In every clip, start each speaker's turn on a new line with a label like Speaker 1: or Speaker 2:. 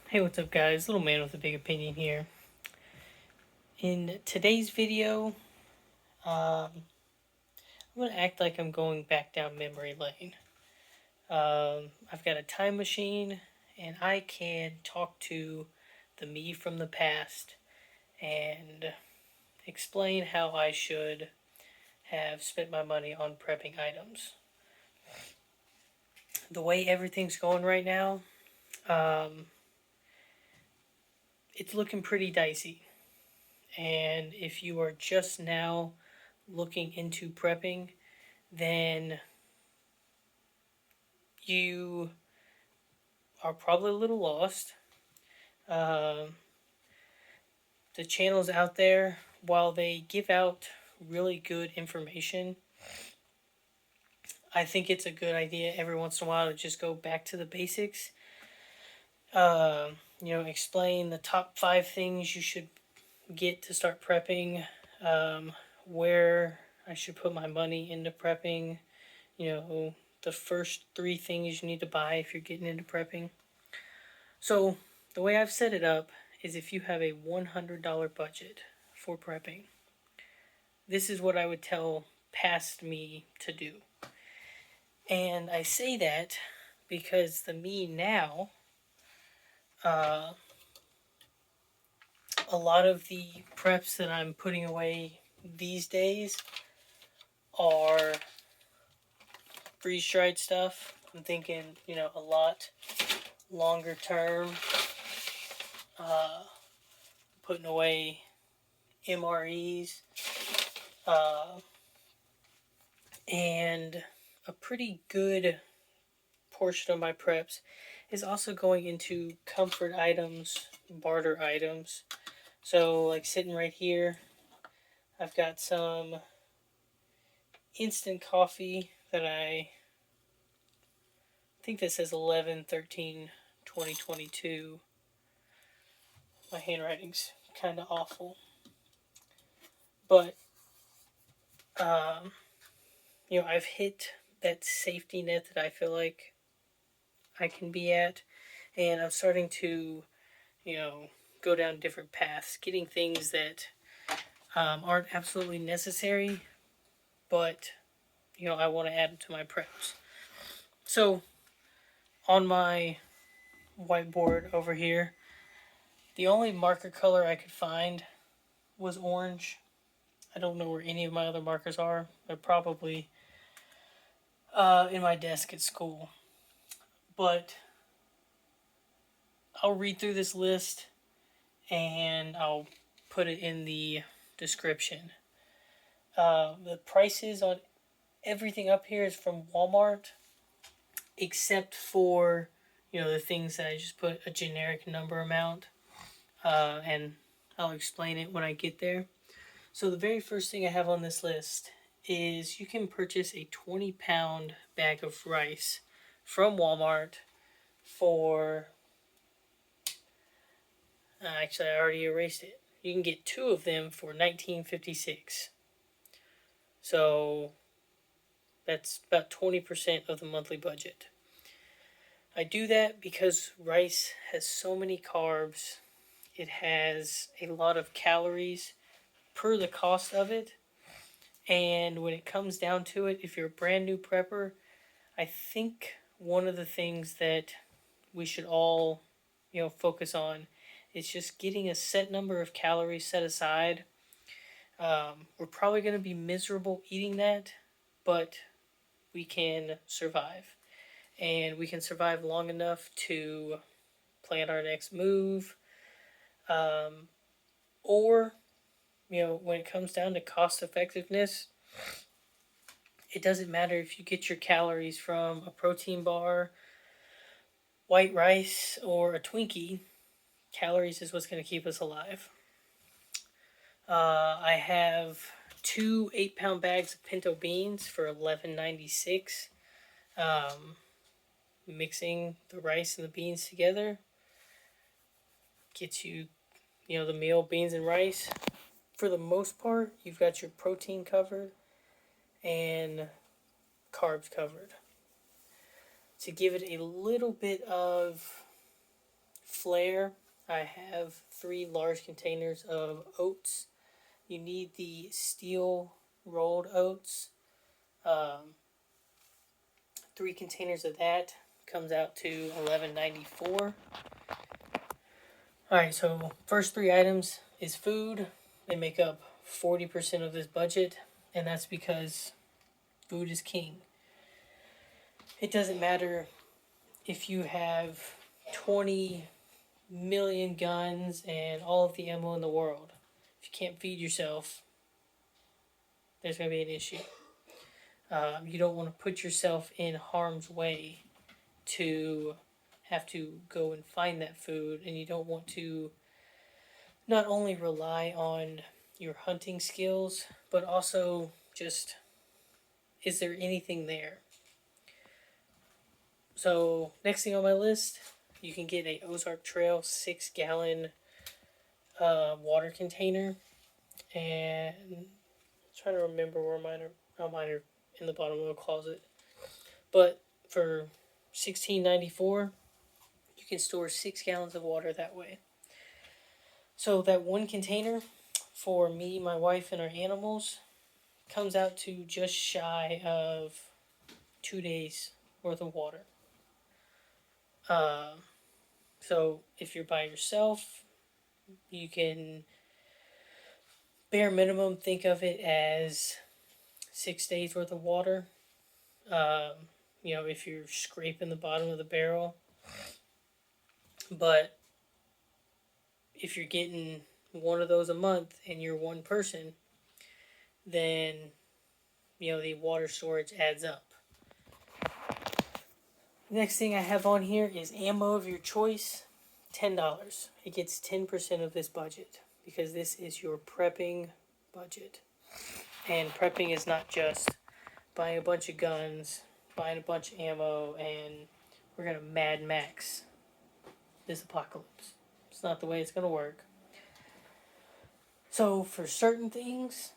Speaker 1: Hey, what's up, guys? Little man with a big opinion here. In today's video, I'm going to act like I'm going back down memory lane. I've got a time machine, and I can talk to the me from the past and explain how I should have spent my money on prepping items. The way everything's going right now, um, it's looking pretty dicey. And if you are just now looking into prepping, then you are probably a little lost. Uh, the channels out there, while they give out really good information, I think it's a good idea every once in a while to just go back to the basics. Explain the top 5 things you should get to start prepping, where I should put my money into prepping, the first 3 things you need to buy if you're getting into prepping. So, the way I've set it up is if you have a $100 budget for prepping, this is what I would tell past me to do. And I say that because the me now, a lot of the preps that I'm putting away these days are freeze-dried stuff. I'm thinking, a lot longer term, putting away MREs, and a pretty good portion of my preps is also going into comfort items, barter items. So, like sitting right here, I've got some instant coffee that I think this says 11/13/2022. My handwriting's kind of awful. But, I've hit that safety net that I feel like I can be at. And I'm starting to, go down different paths, getting things that aren't absolutely necessary, but, I want to add them to my preps. So, on my whiteboard over here, the only marker color I could find was orange. I don't know where any of my other markers are. They're probably in my desk at school. But I'll read through this list and I'll put it in the description. The prices on everything up here is from Walmart, except for the things that I just put a generic number amount, and I'll explain it when I get there. So the very first thing I have on this list is you can purchase a 20-pound bag of rice from Walmart for. Actually, I already erased it. You can get 2 of them for $19.56. So that's about 20% of the monthly budget. I do that because rice has so many carbs. It has a lot of calories per the cost of it. And when it comes down to it, if you're a brand new prepper, I think one of the things that we should all, focus on is just getting a set number of calories set aside. We're probably going to be miserable eating that, but we can survive. And we can survive long enough to plan our next move. Or, when it comes down to cost effectiveness, it doesn't matter if you get your calories from a protein bar, white rice, or a Twinkie. Calories is what's going to keep us alive. I have 2 8-pound bags of pinto beans for $11.96. Mixing the rice and the beans together gets you, the meal, beans and rice. For the most part, you've got your protein covered and carbs covered. To give it a little bit of flair, I have 3 large containers of oats. You need the steel rolled oats. 3 containers of that comes out to $11.94. Alright, so first 3 items is food. They make up 40% of this budget, and that's because food is king. It doesn't matter if you have 20 million guns and all of the ammo in the world. If you can't feed yourself, there's going to be an issue. You don't want to put yourself in harm's way to have to go and find that food, and you don't want to not only rely on your hunting skills, but also just, is there anything there? So next thing on my list, you can get a Ozark Trail 6-gallon water container, and I'm trying to remember where mine are in the bottom of a closet. But for $16.94, you can store 6 gallons of water that way. So that one container for me, my wife, and our animals comes out to just shy of 2 days worth of water. So if you're by yourself, you can bare minimum think of it as 6 days worth of water. If you're scraping the bottom of the barrel. But if you're getting one of those a month and you're one person, then the water storage adds up. Next thing I have on here is ammo of your choice, $10. It gets 10% of this budget because this is your prepping budget. And prepping is not just buying a bunch of guns, buying a bunch of ammo, and we're going to Mad Max this apocalypse. It's not the way it's going to work. So for certain things,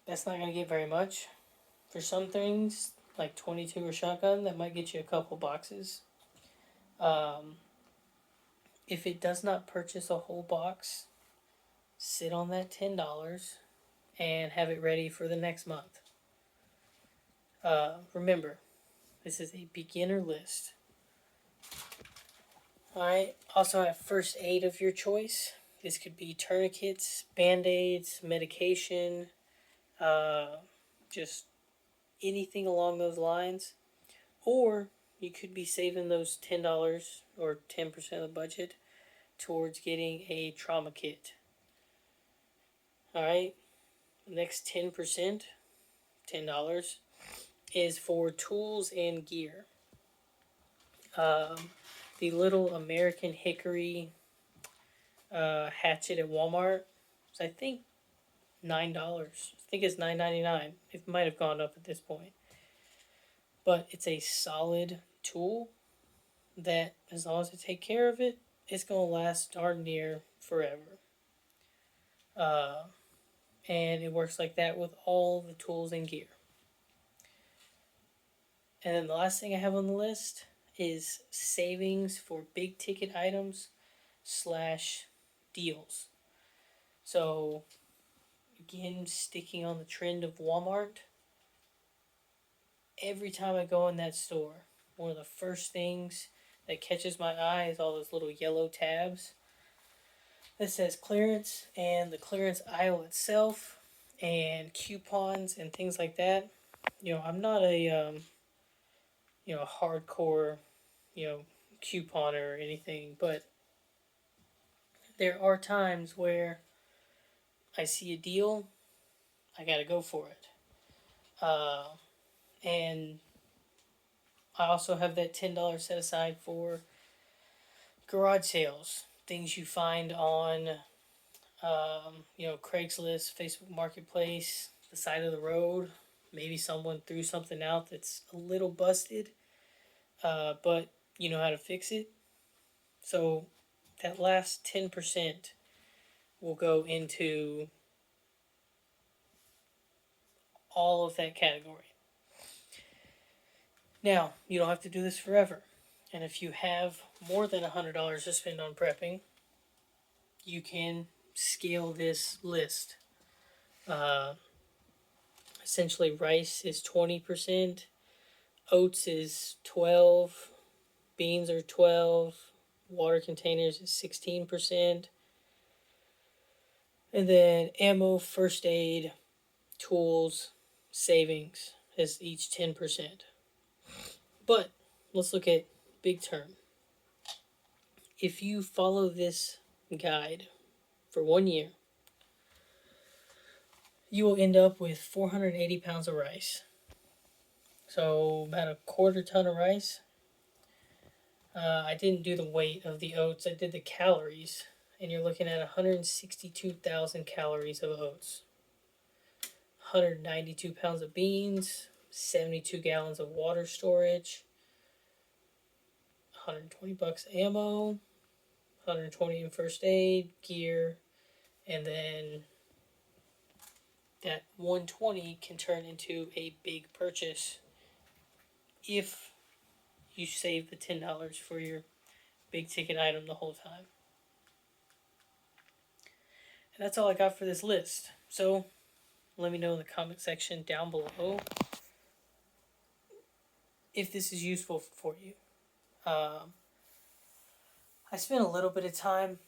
Speaker 1: that's not going to get very much. For some things, like 22 or shotgun, that might get you a couple boxes. If it does not purchase a whole box, sit on that $10 and have it ready for the next month. Remember, this is a beginner list. I also have first aid of your choice. This could be tourniquets, band-aids, medication, just anything along those lines. Or you could be saving those $10 or 10% of the budget towards getting a trauma kit. Alright, the next 10%, $10, is for tools and gear. The little American hickory hatchet at Walmart is, I think, $9. I think it's $9.99. It might have gone up at this point. But it's a solid tool that, as long as I take care of it, it's going to last darn near forever. And it works like that with all the tools and gear. And then the last thing I have on the list is savings for big ticket items / deals. So, again, sticking on the trend of Walmart, every time I go in that store, one of the first things that catches my eye is all those little yellow tabs that says clearance, and the clearance aisle itself, and coupons and things like that. I'm not a hardcore couponer or anything, but there are times where I see a deal, I gotta go for it. And I also have that $10 set aside for garage sales, things you find on, Craigslist, Facebook Marketplace, the side of the road. Maybe someone threw something out that's a little busted, but you know how to fix it. So that last 10% will go into all of that category. Now, you don't have to do this forever. And if you have more than $100 to spend on prepping, you can scale this list. Essentially, rice is 20%, oats is 12, beans are 12, water containers is 16%, and then ammo, first aid, tools, savings is each 10%. But let's look at big term. If you follow this guide for 1 year, you will end up with 480 pounds of rice. So about a quarter ton of rice. I didn't do the weight of the oats, I did the calories. And you're looking at 162,000 calories of oats. 192 pounds of beans, 72 gallons of water storage, $120 ammo, 120 in first aid, gear, and then that 120 can turn into a big purchase if you save the $10 for your big ticket item the whole time. And that's all I got for this list. So let me know in the comment section down below if this is useful for you. I spent a little bit of time,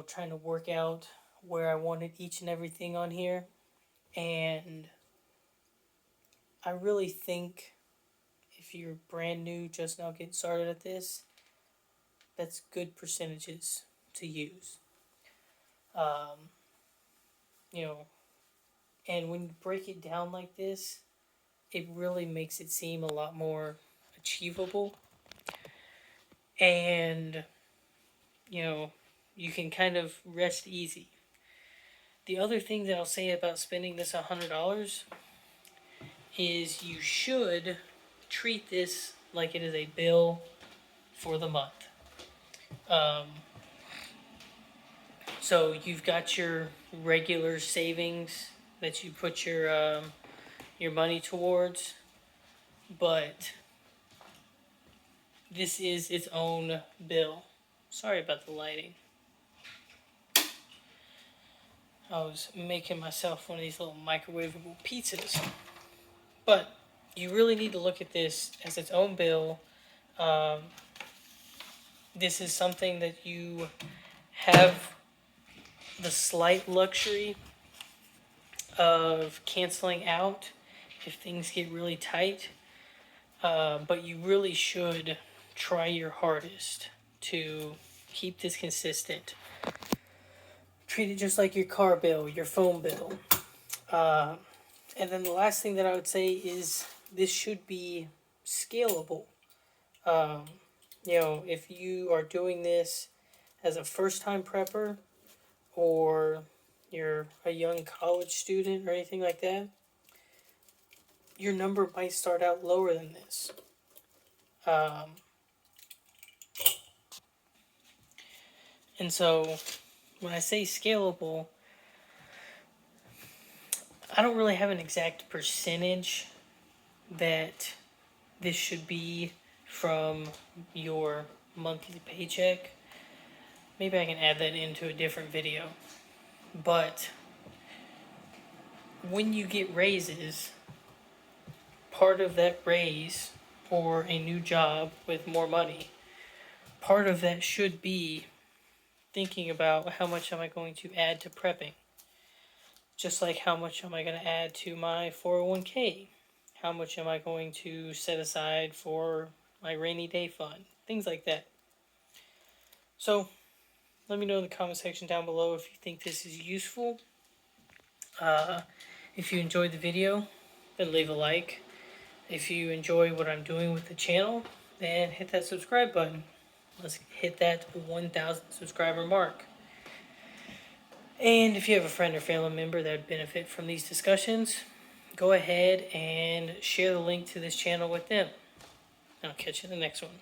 Speaker 1: trying to work out where I wanted each and everything on here. And I really think if you're brand new, just now getting started at this, that's good percentages to use. And when you break it down like this, it really makes it seem a lot more achievable. And, you can kind of rest easy. The other thing that I'll say about spending this $100 is you should treat this like it is a bill for the month. So you've got your regular savings that you put your money towards, but this is its own bill. Sorry about the lighting. I was making myself one of these little microwavable pizzas. But you really need to look at this as its own bill. This is something that you have the slight luxury of canceling out if things get really tight. But you really should try your hardest to keep this consistent. Treat it just like your car bill, your phone bill. And then the last thing that I would say is this should be scalable. If you are doing this as a first-time prepper, or you're a young college student or anything like that, your number might start out lower than this. And so when I say scalable, I don't really have an exact percentage that this should be from your monthly paycheck. Maybe I can add that into a different video. But when you get raises, part of that raise or a new job with more money, part of that should be thinking about how much am I going to add to prepping. Just like how much am I going to add to my 401k? How much am I going to set aside for my rainy day fund? Things like that. So let me know in the comment section down below if you think this is useful. If you enjoyed the video, then leave a like. If you enjoy what I'm doing with the channel, then hit that subscribe button. Let's hit that 1,000 subscriber mark. And if you have a friend or family member that would benefit from these discussions, go ahead and share the link to this channel with them. I'll catch you in the next one.